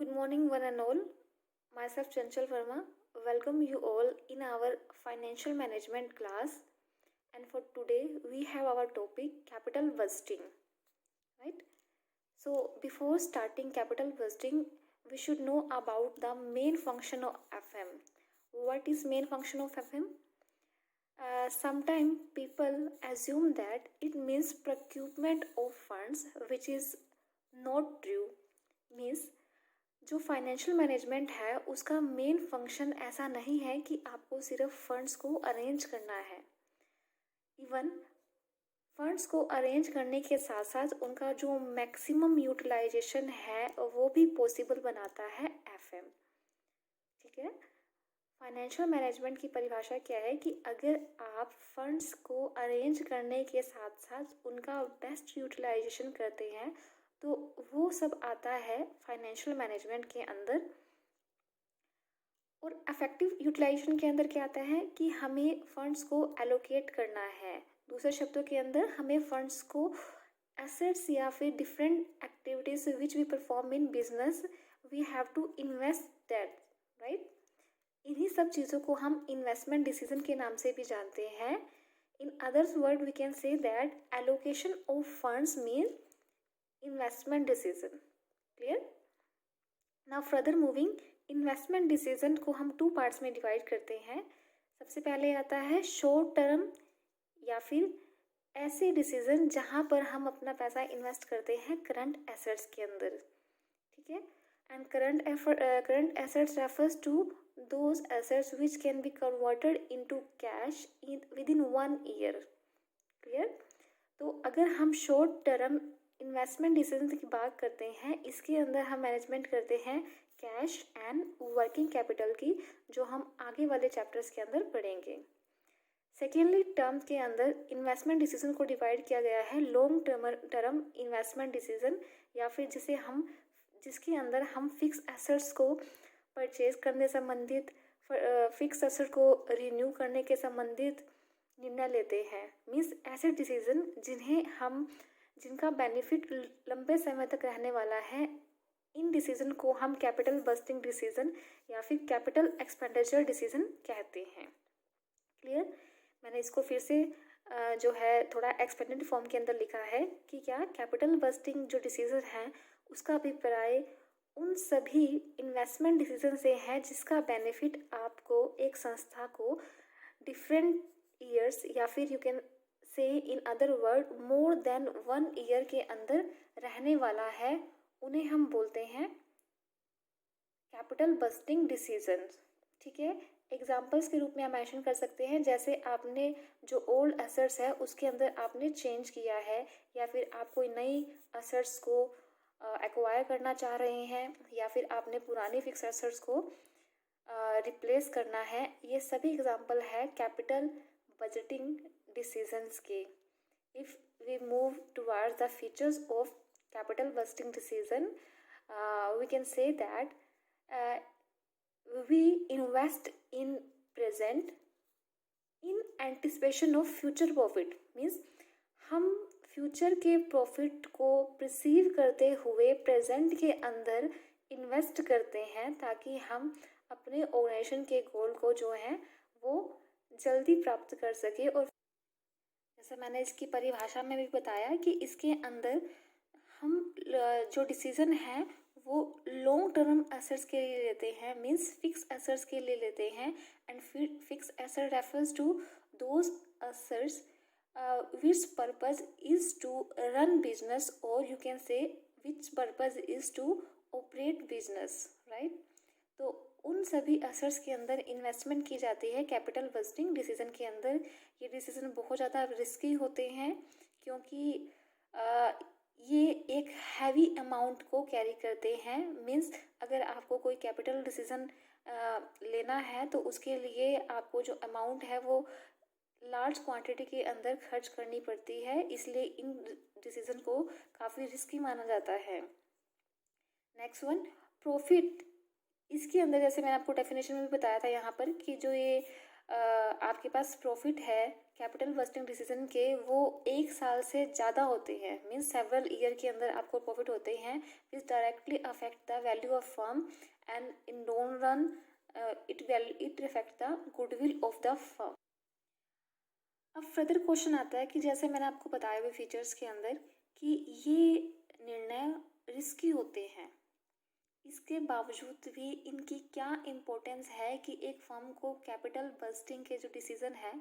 Good morning, one and all. Myself Chanchal Verma. Welcome you all in our financial management class. And for today, we have our topic capital budgeting. Right? So, before starting capital budgeting, we should know about the main function of FM. What is main function of FM? Sometimes people assume that it means procurement of funds, which is not true. Means जो financial management है उसका main function ऐसा नहीं है कि आपको सिर्फ funds को अरेंज करना है। इवन फंड्स को अरेंज करने के साथ साथ उनका जो मैक्सिमम यूटिलाइजेशन है वो भी पॉसिबल बनाता है एफएम। ठीक है, फाइनेंशियल मैनेजमेंट की परिभाषा क्या है कि अगर आप फंड्स को अरेंज करने के साथ साथ उनका बेस्ट यूटिलाइजेशन करते हैं तो वो सब आता है फाइनेंशियल मैनेजमेंट के अंदर। और इफेक्टिव यूटिलाइजेशन के अंदर क्या आता है कि हमें फंड्स को एलोकेट करना है। दूसरे शब्दों के अंदर हमें फंड्स को एसेट्स या फिर different activities which we perform in business we have to invest that, right. इन्हीं सब चीज़ों को हम इन्वेस्टमेंट डिसीजन के नाम से भी जानते हैं। In others word we can say that allocation of funds mean investment decision. Clear? Now further moving, investment decision को हम 2 पार्ट्स में डिवाइड करते हैं। सबसे पहले आता है शॉर्ट टर्म या फिर ऐसे डिसीजन जहाँ पर हम अपना पैसा इन्वेस्ट करते हैं करंट एसेट्स के अंदर। ठीक है, and current assets refers to those assets which can be converted into cash within 1 year. Clear? तो अगर हम शॉर्ट टर्म इन्वेस्टमेंट डिसीजन की बात करते हैं, इसके अंदर हम मैनेजमेंट करते हैं कैश एंड वर्किंग कैपिटल की, जो हम आगे वाले चैप्टर्स के अंदर पढ़ेंगे। सेकेंडली, टर्म के अंदर इन्वेस्टमेंट डिसीजन को डिवाइड किया गया है लॉन्ग टर्म इन्वेस्टमेंट डिसीजन, या फिर जिसके अंदर हम फिक्स एसेट्स को परचेज करने संबंधित, फिक्स एसेट को रिन्यू करने के संबंधित निर्णय लेते हैं। मीन्स ऐसे डिसीजन जिनका बेनिफिट लंबे समय तक रहने वाला है, इन डिसीजन को हम कैपिटल बस्टिंग डिसीजन या फिर कैपिटल एक्सपेंडिचर डिसीजन कहते हैं। क्लियर? मैंने इसको फिर से जो है थोड़ा एक्सपेंडेड फॉर्म के अंदर लिखा है कि क्या कैपिटल बस्टिंग जो डिसीजन है उसका अभिप्राय उन सभी इन्वेस्टमेंट डिसीजन से है जिसका बेनिफिट आपको एक संस्था को डिफरेंट ईयर्स या फिर यू कैन से in other word more than 1 year के अंदर रहने वाला है। उन्हें हम बोलते हैं कैपिटल बस्टिंग डिसीजन। ठीक है, एग्जाम्पल्स के रूप में हम मेंशन कर सकते हैं, जैसे आपने जो ओल्ड एसेट्स है उसके अंदर आपने चेंज किया है, या फिर आप कोई नई एसेट्स को एक्वायर करना चाह रहे हैं, या फिर आपने पुरानी फिक्स एसेट्स को रिप्लेस करना है। ये सभी एग्जाम्पल है कैपिटल बजटिंग decisions के। If we move towards the features of capital budgeting decision, we can say that we invest in present in anticipation of future profit। Means हम future के profit को perceive करते हुए present के अंदर invest करते हैं ताकि हम अपने ऑर्गेनाइजेशन के गोल को जो है वो जल्दी प्राप्त कर सके। और जैसे मैंने इसकी परिभाषा में भी बताया कि इसके अंदर हम जो डिसीजन है वो लॉन्ग टर्म एसेट्स के लिए लेते हैं, मींस फिक्स एसेट्स के लिए लेते हैं। And fix asset refers to those assets which purpose is to run business, और you can say which purpose is to operate business, right. तो उन सभी एसेट्स के अंदर इन्वेस्टमेंट की जाती है कैपिटल बस्टिंग डिसीजन के अंदर। ये डिसीजन बहुत ज़्यादा रिस्की होते हैं क्योंकि ये एक हैवी अमाउंट को कैरी करते हैं। मीन्स अगर आपको कोई कैपिटल डिसीजन लेना है तो उसके लिए आपको जो अमाउंट है वो लार्ज क्वांटिटी के अंदर खर्च करनी पड़ती है, इसलिए इन डिसीजन को काफ़ी रिस्की माना जाता है। Next one, profit. इसके अंदर जैसे मैंने आपको डेफिनेशन में भी बताया था यहाँ पर कि जो ये आपके पास प्रॉफिट है कैपिटल बस्टिंग डिसीजन के, वो 1 साल से ज़्यादा होते हैं, मीन्स सेवरल ईयर के अंदर आपको प्रॉफिट होते हैं, विच directly affect the value of firm and in long run it affect the goodwill of the firm. अब फर्दर क्वेश्चन आता है कि जैसे मैंने आपको बताया हुए फीचर्स के अंदर कि ये निर्णय रिस्की होते हैं, इसके बावजूद भी इनकी क्या इम्पोर्टेंस है कि एक फर्म को कैपिटल बस्टिंग के जो डिसीज़न है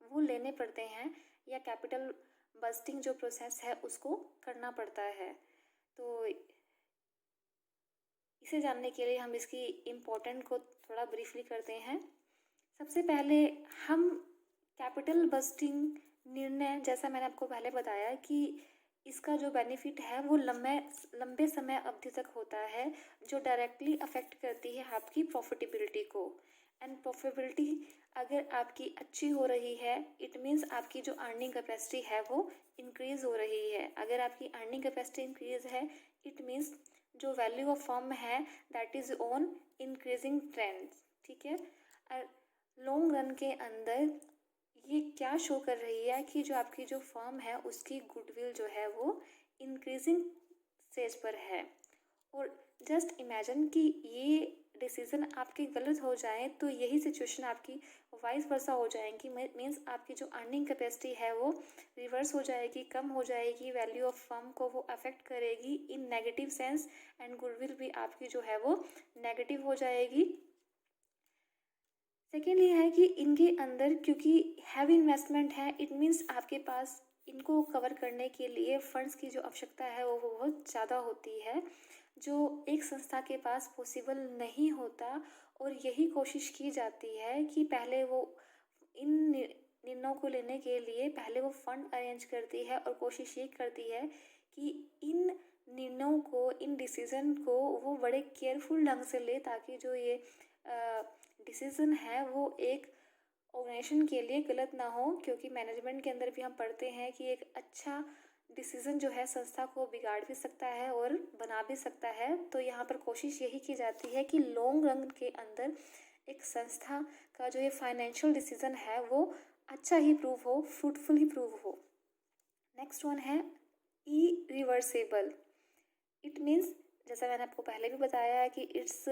वो लेने पड़ते हैं या कैपिटल बस्टिंग जो प्रोसेस है उसको करना पड़ता है। तो इसे जानने के लिए हम इसकी इम्पोर्टेंट को थोड़ा ब्रीफली करते हैं। सबसे पहले हम कैपिटल बस्टिंग निर्णय, जैसा मैंने आपको पहले बताया कि इसका जो बेनिफिट है वो लंबे समय अवधि तक होता है, जो डायरेक्टली अफेक्ट करती है आपकी प्रॉफिटेबिलिटी को। एंड प्रॉफिटेबिलिटी अगर आपकी अच्छी हो रही है, इट मीन्स आपकी जो अर्निंग कैपेसिटी है वो इंक्रीज़ हो रही है। अगर आपकी अर्निंग कैपेसिटी इंक्रीज़ है, इट मीन्स जो वैल्यू ऑफ फर्म है that is on increasing trend. ठीक है, लॉन्ग रन के अंदर ये क्या शो कर रही है कि जो आपकी जो फर्म है उसकी गुडविल जो है वो इंक्रीजिंग स्टेज पर है। और जस्ट इमेजिन कि ये डिसीज़न आपके गलत हो जाए तो यही सिचुएशन आपकी वाइस वर्सा हो जाएगी, मीन्स आपकी जो अर्निंग कैपेसिटी है वो रिवर्स हो जाएगी, कम हो जाएगी, वैल्यू ऑफ फर्म को वो अफेक्ट करेगी इन नेगेटिव सेंस, एंड गुडविल भी आपकी जो है वो नेगेटिव हो जाएगी। सेकेंड ये है कि इनके अंदर क्योंकि हैवी इन्वेस्टमेंट है, इट मीन्स आपके पास इनको कवर करने के लिए फंड्स की जो आवश्यकता है वो बहुत ज़्यादा होती है, जो एक संस्था के पास पॉसिबल नहीं होता। और यही कोशिश की जाती है कि पहले वो इन निर्णयों को लेने के लिए पहले वो फंड अरेंज करती है और कोशिश ये करती है कि इन निर्णयों को, इन डिसीज़न को वो बड़े केयरफुल ढंग से ले, ताकि जो ये डिसीज़न है वो एक ऑर्गेनाइजेशन के लिए गलत ना हो। क्योंकि मैनेजमेंट के अंदर भी हम पढ़ते हैं कि एक अच्छा डिसीज़न जो है संस्था को बिगाड़ भी सकता है और बना भी सकता है। तो यहाँ पर कोशिश यही की जाती है कि लॉन्ग रन के अंदर एक संस्था का जो ये फाइनेंशियल डिसीज़न है वो अच्छा ही प्रूव हो, फ्रूटफुल ही प्रूव हो। नेक्स्ट वन है इरिवर्सेबल। इट मीन्स, जैसा मैंने आपको पहले भी बताया है कि it's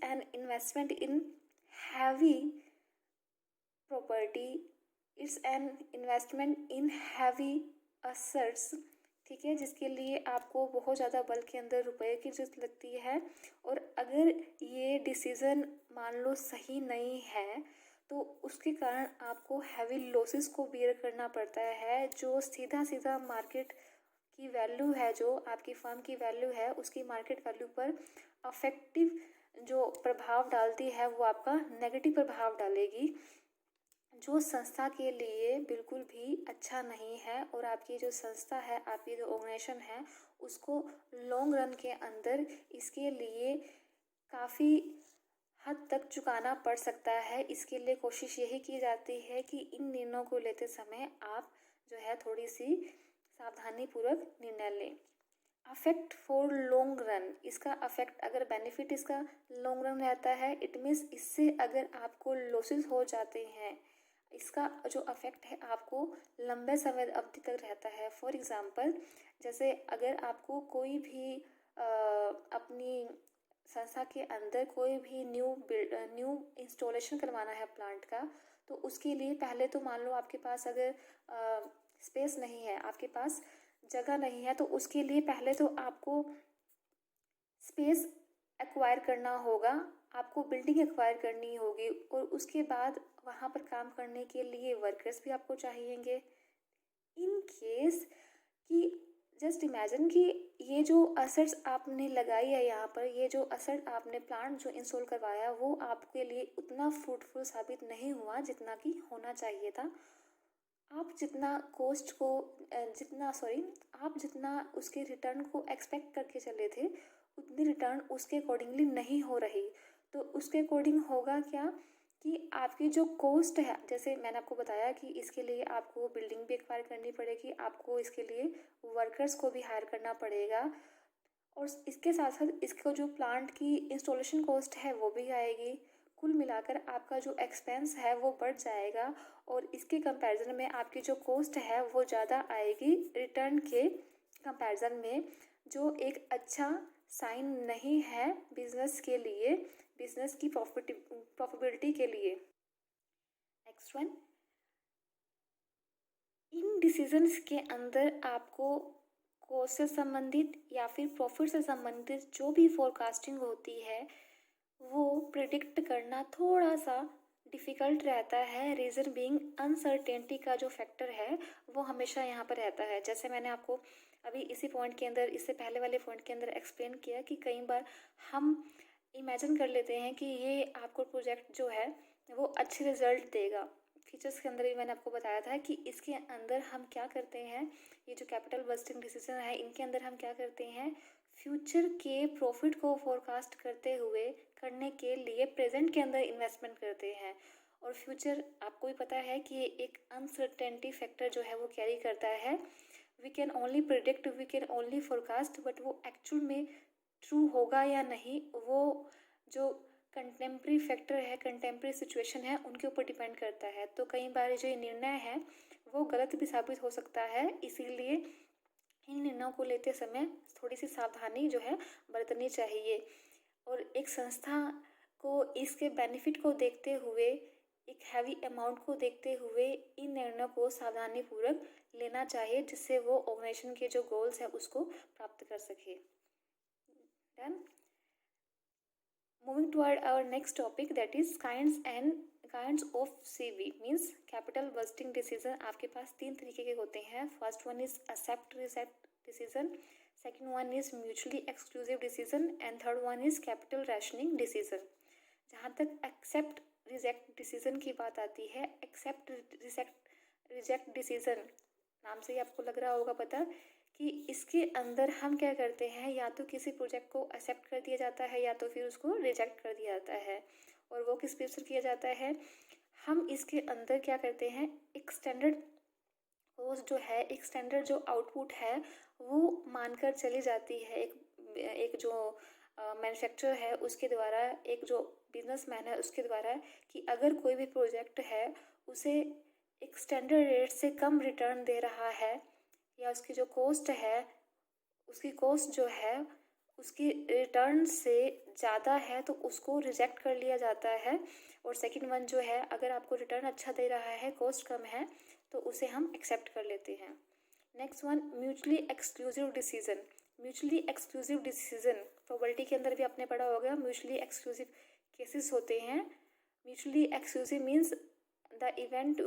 an investment in heavy property, it's an investment in heavy assets. ठीक है, जिसके लिए आपको बहुत ज़्यादा बल के अंदर रुपए की जरूरत लगती है। और अगर ये डिसीज़न मान लो सही नहीं है तो उसके कारण आपको हैवी लॉसेस को बियर करना पड़ता है, जो सीधा सीधा मार्केट की वैल्यू है, जो आपकी फर्म की वैल्यू है उसकी मार्केट वैल्यू पर अफेक्टिव जो प्रभाव डालती है वो आपका नेगेटिव प्रभाव डालेगी, जो संस्था के लिए बिल्कुल भी अच्छा नहीं है। और आपकी जो संस्था है, आपकी जो ऑर्गेनाइजेशन है, उसको लॉन्ग रन के अंदर इसके लिए काफ़ी हद तक चुकाना पड़ सकता है। इसके लिए कोशिश यही की जाती है कि इन निर्णयों को लेते समय आप जो है थोड़ी सी सावधानीपूर्वक निर्णय लें। अफेक्ट फॉर लॉन्ग रन, इसका अफेक्ट, अगर बेनिफिट इसका लॉन्ग रन रहता है, इट मीन्स इससे अगर आपको लॉसेस हो जाते हैं, इसका जो अफेक्ट है आपको लंबे समय अवधि तक रहता है। फॉर एग्ज़ाम्पल, जैसे अगर आपको कोई भी अपनी संस्था के अंदर कोई भी न्यू इंस्टॉलेशन करवाना है प्लांट का, तो उसके लिए पहले तो मान लो आपके पास अगर स्पेस नहीं है, आपके पास जगह नहीं है, तो उसके लिए पहले तो आपको स्पेस एक्वायर करना होगा, आपको बिल्डिंग एक्वायर करनी होगी, और उसके बाद वहाँ पर काम करने के लिए वर्कर्स भी आपको चाहिएंगे। इन केस कि जस्ट इमेजिन कि ये जो असेट्स आपने लगाई है यहाँ पर, ये जो असेट आपने प्लांट जो इंस्टॉल करवाया वो आपके लिए उतना फ्रूटफुल साबित नहीं हुआ जितना कि होना चाहिए था। आप जितना कॉस्ट को आप जितना उसके रिटर्न को एक्सपेक्ट करके चले थे, उतनी रिटर्न उसके अकॉर्डिंगली नहीं हो रही। तो उसके अकॉर्डिंग होगा क्या कि आपकी जो कॉस्ट है, जैसे मैंने आपको बताया कि इसके लिए आपको बिल्डिंग भी एक्वायर करनी पड़ेगी, आपको इसके लिए वर्कर्स को भी हायर करना पड़ेगा, और इसके साथ साथ इसको जो प्लांट की इंस्टॉलेशन कॉस्ट है वो भी आएगी, कुल मिलाकर आपका जो एक्सपेंस है वो बढ़ जाएगा और इसके कंपैरिजन में आपकी जो कॉस्ट है वो ज़्यादा आएगी रिटर्न के कंपैरिजन में, जो एक अच्छा साइन नहीं है बिजनेस के लिए, बिजनेस की प्रॉफिटेबिलिटी के लिए। नेक्स्ट वन, इन डिसीजंस के अंदर आपको कॉस्ट से संबंधित या फिर प्रॉफिट से संबंधित जो भी फोरकास्टिंग होती है वो प्रिडिक्ट करना थोड़ा सा डिफ़िकल्ट रहता है। रीज़न बीइंग अनसर्टेनिटी का जो फैक्टर है वो हमेशा यहाँ पर रहता है। जैसे मैंने आपको अभी इसी पॉइंट के अंदर, इससे पहले वाले पॉइंट के अंदर एक्सप्लेन किया कि कई बार हम इमेजिन कर लेते हैं कि ये आपको प्रोजेक्ट जो है वो अच्छे रिजल्ट देगा। फीचर्स के अंदर भी मैंने आपको बताया था कि इसके अंदर हम क्या करते हैं, ये जो कैपिटल बस्टिंग डिसीजन है इनके अंदर हम क्या करते हैं, फ्यूचर के प्रॉफिट को फोरकास्ट करने के लिए प्रेजेंट के अंदर इन्वेस्टमेंट करते हैं। और फ्यूचर आपको भी पता है कि एक अनसर्टेनिटी फैक्टर जो है वो कैरी करता है। We can only predict, we can only forecast, but वो एक्चुअल में ट्रू होगा या नहीं वो जो कंटेम्प्रेरी फैक्टर है, कंटेम्प्रेरी सिचुएशन है, उनके ऊपर डिपेंड करता है। तो कई बार जो ये निर्णय है वो गलत भी साबित हो सकता है, इसीलिए इन निर्णयों को लेते समय थोड़ी सी सावधानी जो है बरतनी चाहिए। और एक संस्था को इसके बेनिफिट को देखते हुए, एक हैवी अमाउंट को देखते हुए इन निर्णयों को सावधानीपूर्वक लेना चाहिए, जिससे वो ऑर्गेनाइजेशन के जो गोल्स है उसको प्राप्त कर सके। Done. Moving toward our next topic, that is kinds of CV means capital busting decision। आपके पास 3 तरीके के होते हैं। First one is accept reject decision, second one is mutually exclusive decision and third one is capital rationing decision. जहाँ तक accept reject decision की बात आती है, एक्सेप्ट रिजेक्ट डिसीजन नाम से ही आपको लग रहा होगा पता कि इसके अंदर हम क्या करते हैं, या तो किसी प्रोजेक्ट को एक्सेप्ट कर दिया जाता है या तो फिर उसको रिजेक्ट कर दिया जाता है। और वो किस बेस पर किया जाता है, हम इसके अंदर क्या करते हैं, एक स्टैंडर्ड कॉस्ट जो है, एक स्टैंडर्ड जो आउटपुट है वो मानकर चली जाती है। एक जो मैन्युफैक्चरर है उसके द्वारा, एक जो बिजनेसमैन है उसके द्वारा, कि अगर कोई भी प्रोजेक्ट है उसे एक स्टैंडर्ड रेट से कम रिटर्न दे रहा है या उसकी जो कॉस्ट है, उसकी कॉस्ट जो है उसकी रिटर्न से ज़्यादा है तो उसको रिजेक्ट कर लिया जाता है। और सेकंड वन जो है, अगर आपको रिटर्न अच्छा दे रहा है, कॉस्ट कम है, तो उसे हम एक्सेप्ट कर लेते हैं। Next one, mutually exclusive decision. Mutually exclusive decision probability के अंदर भी आपने पढ़ा होगा, म्यूचुअली एक्सक्लूसिव केसेस होते हैं। Mutually exclusive means the event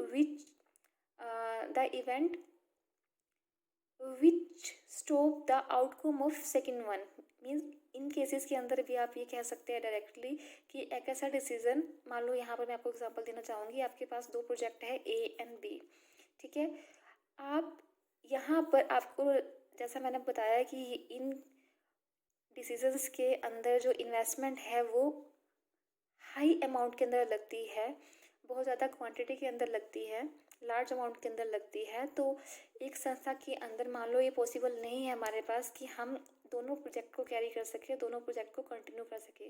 which stop the outcome of second one. Means in cases के अंदर भी आप ये कह सकते हैं डायरेक्टली कि एक ऐसा डिसीजन, मान लो यहाँ पर मैं आपको एग्जांपल देना चाहूँगी, आपके पास 2 प्रोजेक्ट है ए एंड बी, ठीक है। आप यहाँ पर आपको, जैसा मैंने बताया कि इन डिसीजंस के अंदर जो इन्वेस्टमेंट है वो हाई अमाउंट के अंदर लगती है, बहुत ज़्यादा क्वांटिटी के अंदर लगती है, लार्ज अमाउंट के अंदर लगती है। तो एक संस्था के अंदर मान लो ये पॉसिबल नहीं है हमारे पास कि हम दोनों प्रोजेक्ट को कैरी कर सके, दोनों प्रोजेक्ट को कंटिन्यू कर सके,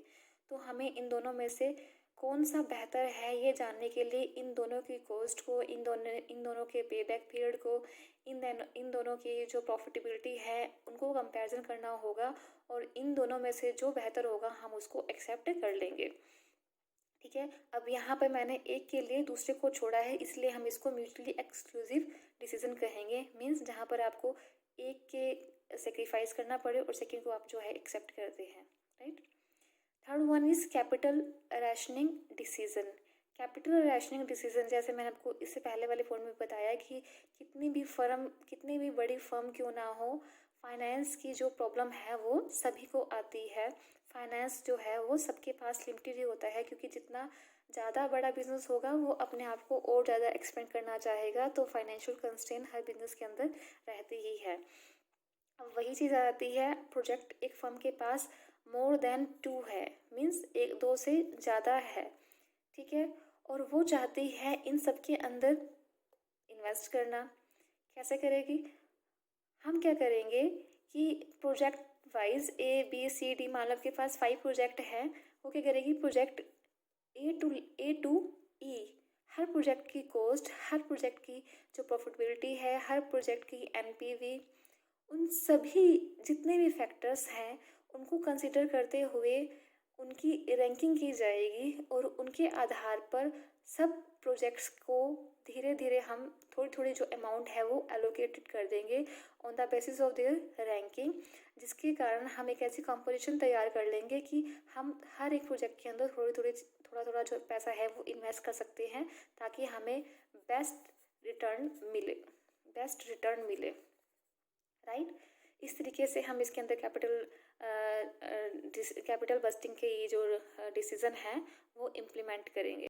तो हमें इन दोनों में से कौन सा बेहतर है ये जानने के लिए इन दोनों की कॉस्ट को, इन दोनों के पे बैक पीरियड को, इन दोनों की जो प्रॉफिटेबिलिटी है उनको कंपैरिजन करना होगा, और इन दोनों में से जो बेहतर होगा हम उसको एक्सेप्ट कर लेंगे, ठीक है। अब यहाँ पर मैंने एक के लिए दूसरे को छोड़ा है, इसलिए हम इसको म्यूचुअली एक्सक्लूसिव डिसीजन कहेंगे। मीन्स जहाँ पर आपको एक के सेक्रीफाइस करना पड़े और सेकंड को आप जो है एक्सेप्ट करते हैं, right. Third one is capital rationing decision. Capital rationing decision, जैसे मैंने आपको इससे पहले वाले फोन में बताया कि कितनी भी बड़ी फर्म क्यों ना हो, फाइनेंस की जो प्रॉब्लम है वो सभी को आती है। फाइनेंस जो है वो सबके पास लिमिटेड ही होता है, क्योंकि जितना ज़्यादा बड़ा बिजनेस होगा वो अपने आप को और ज़्यादा एक्सपेंड करना चाहेगा, तो फाइनेंशियल कंस्ट्रेंट हर बिजनेस के अंदर रहती ही है। अब वही चीज़ आ जाती है, प्रोजेक्ट एक फर्म के पास मोर देन 2 है, मीन्स 1-2 से ज़्यादा है, ठीक है, और वो चाहती है इन सब के अंदर इन्वेस्ट करना। कैसे करेगी, हम क्या करेंगे कि project wise A B C D, मान लो आपके पास 5 प्रोजेक्ट हैं, वो क्या करेगी, प्रोजेक्ट ए टू ई, हर प्रोजेक्ट की कॉस्ट, हर प्रोजेक्ट की जो प्रॉफिटेबिलिटी है, हर प्रोजेक्ट की एनपीवी, उन सभी जितने भी फैक्टर्स हैं उनको कंसिडर करते हुए उनकी रैंकिंग की जाएगी और उनके आधार पर सब प्रोजेक्ट्स को धीरे धीरे हम थोड़ी थोड़ी जो अमाउंट है वो एलोकेटेड कर देंगे on the basis of their ranking, जिसके कारण हम एक ऐसी कंपोजिशन तैयार कर लेंगे कि हम हर एक प्रोजेक्ट के अंदर थोड़ा थोड़ा जो पैसा है वो इन्वेस्ट कर सकते हैं ताकि हमें बेस्ट रिटर्न मिले, राइट। इस तरीके से हम इसके अंदर कैपिटल बस्टिंग के ये जो डिसीजन है वो इम्प्लीमेंट करेंगे।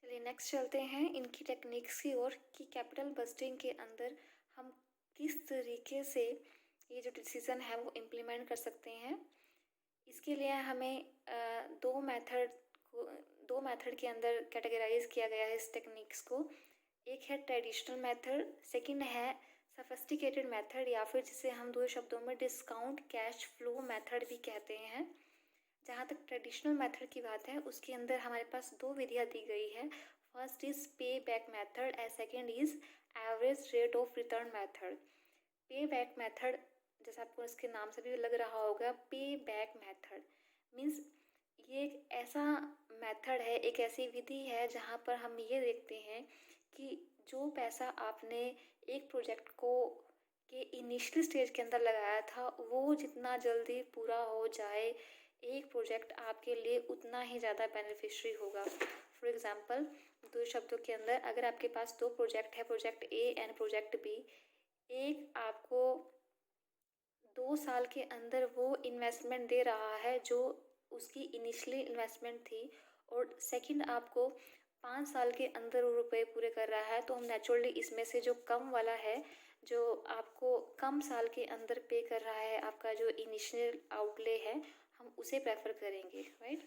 चलिए नेक्स्ट चलते हैं इनकी टेक्निक्स की ओर कि कैपिटल बस्टिंग के अंदर हम किस तरीके से ये जो डिसीजन है वो इम्प्लीमेंट कर सकते हैं। इसके लिए हमें दो मेथड के अंदर कैटेगराइज किया गया है इस टेक्निक्स को। एक है ट्रेडिशनल मेथड, सेकंड है सफिस्टिकेटेड मेथड या फिर जिसे हम दो शब्दों में डिस्काउंट कैश फ्लो मेथड भी कहते हैं। जहाँ तक ट्रेडिशनल मेथड की बात है उसके अंदर हमारे पास दो विधियाँ दी गई है। फर्स्ट इज पे back method and second is average rate of return method. पे बैक मेथड जैसा आपको इसके नाम से भी लग रहा होगा, पे बैक मेथड मीन्स ये एक ऐसा मेथड है, एक ऐसी विधि है जहाँ पर हम ये देखते हैं कि जो पैसा आपने एक प्रोजेक्ट को के इनिशियल स्टेज के अंदर लगाया था वो जितना जल्दी पूरा हो जाए, एक प्रोजेक्ट आपके लिए उतना ही ज़्यादा बेनिफिशियरी होगा। फॉर एग्ज़ाम्पल दो शब्दों के अंदर अगर आपके पास दो प्रोजेक्ट है, project A and project B, एक आपको 2 साल के अंदर वो इन्वेस्टमेंट दे रहा है जो उसकी इनिशियली इन्वेस्टमेंट थी, और सेकंड आपको 5 साल के अंदर वो रुपए पूरे कर रहा है, तो हम नेचुरली इसमें से जो कम वाला है, जो आपको कम साल के अंदर पे कर रहा है आपका जो इनिशियल आउटले है, हम उसे प्रेफर करेंगे, राइट।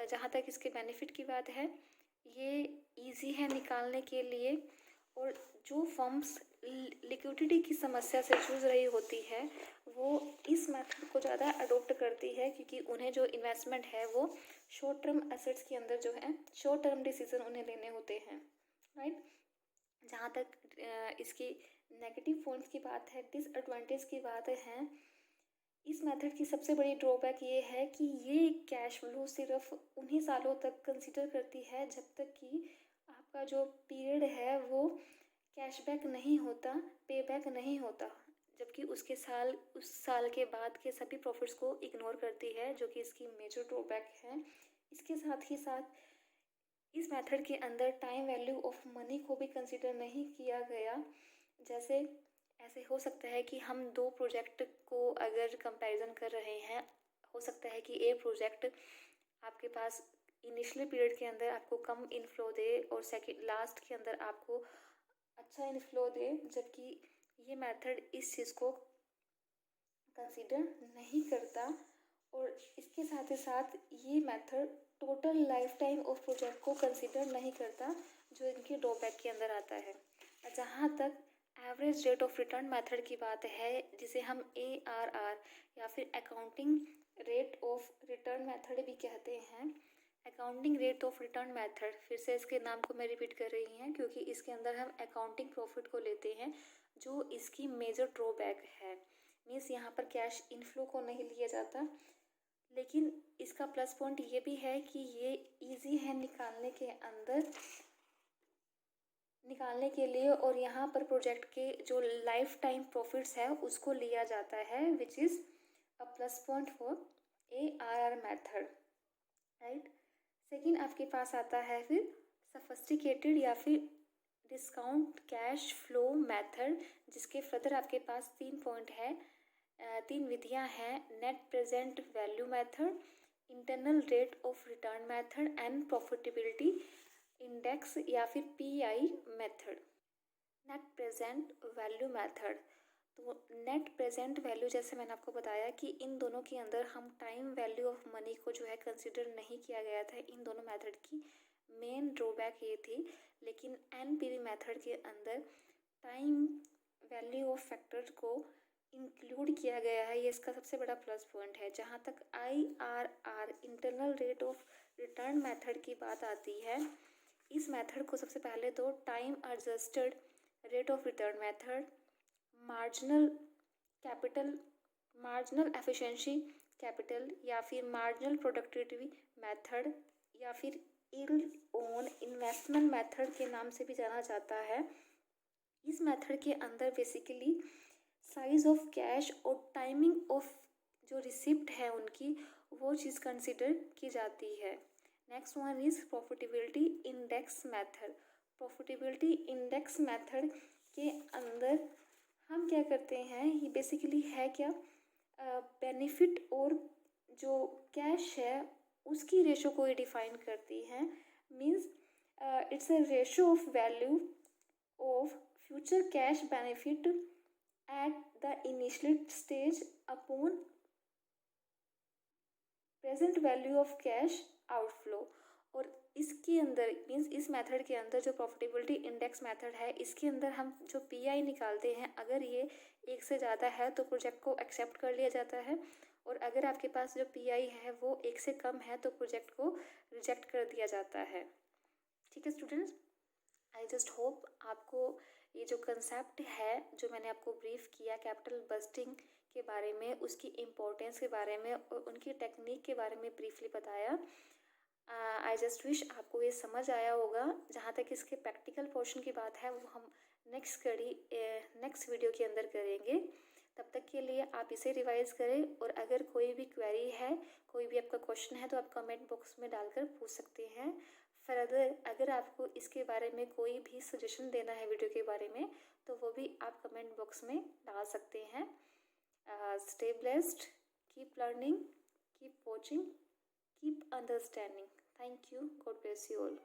जहाँ तक इसके बेनिफिट की बात है, ये इजी है निकालने के लिए, और जो फर्म्स लिक्विडिटी की समस्या से जूझ रही होती है वो इस मेथड को ज़्यादा अडोप्ट करती है क्योंकि उन्हें जो इन्वेस्टमेंट है वो शॉर्ट टर्म एसेट्स के अंदर जो है शॉर्ट टर्म डिसीजन उन्हें लेने होते हैं, राइट। जहाँ तक इसकी नेगेटिव पॉइंट्स की बात है, डिसएडवांटेज की बात है, इस मेथड की सबसे बड़ी ड्रॉबैक ये है कि ये कैश फ्लो सिर्फ उन्हीं सालों तक कंसिडर करती है जब तक कि आपका जो पीरियड है वो कैशबैक नहीं होता, पे बैक नहीं होता, जबकि उस साल के बाद के सभी प्रॉफिट्स को इग्नोर करती है, जो कि इसकी मेजर ड्रॉबैक है। इसके साथ ही साथ इस मेथड के अंदर टाइम वैल्यू ऑफ मनी को भी कंसिडर नहीं किया गया। जैसे ऐसे हो सकता है कि हम दो प्रोजेक्ट को अगर कंपैरिजन कर रहे हैं, हो सकता है कि एक प्रोजेक्ट आपके पास इनिशियल पीरियड के अंदर आपको कम इनफ्लो दे और सेकंड लास्ट के अंदर आपको अच्छा इनफ्लो दे, जबकि ये मेथड इस चीज़ को कंसीडर नहीं करता। और इसके साथ ही साथ ये method total life time of project को कंसीडर नहीं करता, जो इनके ड्रॉबैक के अंदर आता है। जहाँ तक average rate of return method की बात है, जिसे हम ARR या फिर accounting rate of return method भी कहते हैं। Accounting rate of return method, फिर से इसके नाम को मैं रिपीट कर रही हूँ क्योंकि इसके अंदर हम अकाउंटिंग प्रॉफिट को लेते हैं, जो इसकी मेजर ड्रॉबैक है। मीन्स यहाँ पर कैश इनफ्लो को नहीं लिया जाता, लेकिन इसका प्लस पॉइंट ये भी है कि ये इजी है निकालने के लिए, और यहाँ पर प्रोजेक्ट के जो लाइफ टाइम प्रॉफिट्स है उसको लिया जाता है, which is a plus point for ARR method, right. Second आपके पास आता है फिर सफिस्टिकेटेड या फिर डिस्काउंट कैश फ्लो मेथड, जिसके फर्दर आपके पास 3 पॉइंट है, 3 विधियां हैं। Net present value method, internal rate of return method and profitability index या फिर PI method. Net present value method, तो नेट प्रेजेंट वैल्यू जैसे मैंने आपको बताया कि इन दोनों के अंदर हम टाइम वैल्यू ऑफ मनी को जो है कंसिडर नहीं किया गया था। इन दोनों मेथड की मेन ड्रॉबैक ये थी, लेकिन NPV मेथड के अंदर टाइम वैल्यू ऑफ फैक्टर को इंक्लूड किया गया है, ये इसका सबसे बड़ा प्लस पॉइंट है। जहाँ तक IRR internal rate of return method की बात आती है, इस मेथड को सबसे पहले तो time adjusted rate of return method, marginal capital, marginal efficiency capital, या फिर मार्जिनल प्रोडक्टिविटी मेथड, या फिर यील्ड ऑन इन्वेस्टमेंट मेथड के नाम से भी जाना जाता है। इस मेथड के अंदर बेसिकली साइज ऑफ कैश और टाइमिंग ऑफ जो रिसिप्ट है उनकी, वो चीज़ कंसिडर की जाती है। Next one is profitability index method. Profitability index method के अंदर हम क्या करते हैं, ये बेसिकली है क्या, बेनिफिट और जो कैश है उसकी रेशो को ये डिफाइन करती है। Means it's a ratio of value of future cash benefit at the initial stage upon present value of cash outflow। और इसके अंदर मीन्स इस मेथड के अंदर जो प्रॉफिटेबिलिटी इंडेक्स मेथड है, इसके अंदर हम जो PI निकालते हैं, अगर ये 1 से ज़्यादा है तो प्रोजेक्ट को एक्सेप्ट कर लिया जाता है, और अगर आपके पास जो PI है वो 1 से कम है तो प्रोजेक्ट को रिजेक्ट कर दिया जाता है। ठीक है स्टूडेंट्स, आई जस्ट होप आपको ये जो कंसेप्ट है जो मैंने आपको ब्रीफ किया कैपिटल बस्टिंग के बारे में, उसकी इम्पोर्टेंस के बारे में और उनकी टेक्निक के बारे में ब्रीफली बताया। आई जस्ट विश आपको ये समझ आया होगा। जहाँ तक इसके प्रैक्टिकल पोर्शन की बात है वो हम नेक्स्ट वीडियो के अंदर करेंगे। तब तक के लिए आप इसे रिवाइज करें, और अगर कोई भी क्वेरी है, कोई भी आपका क्वेश्चन है तो आप कमेंट बॉक्स में डालकर पूछ सकते हैं। फर्दर अगर आपको इसके बारे में कोई भी सजेशन देना है वीडियो के बारे में, तो वो भी आप कमेंट बॉक्स में डाल सकते हैं। Stay blessed, keep learning, keep watching, keep understanding. Thank you, God bless you all.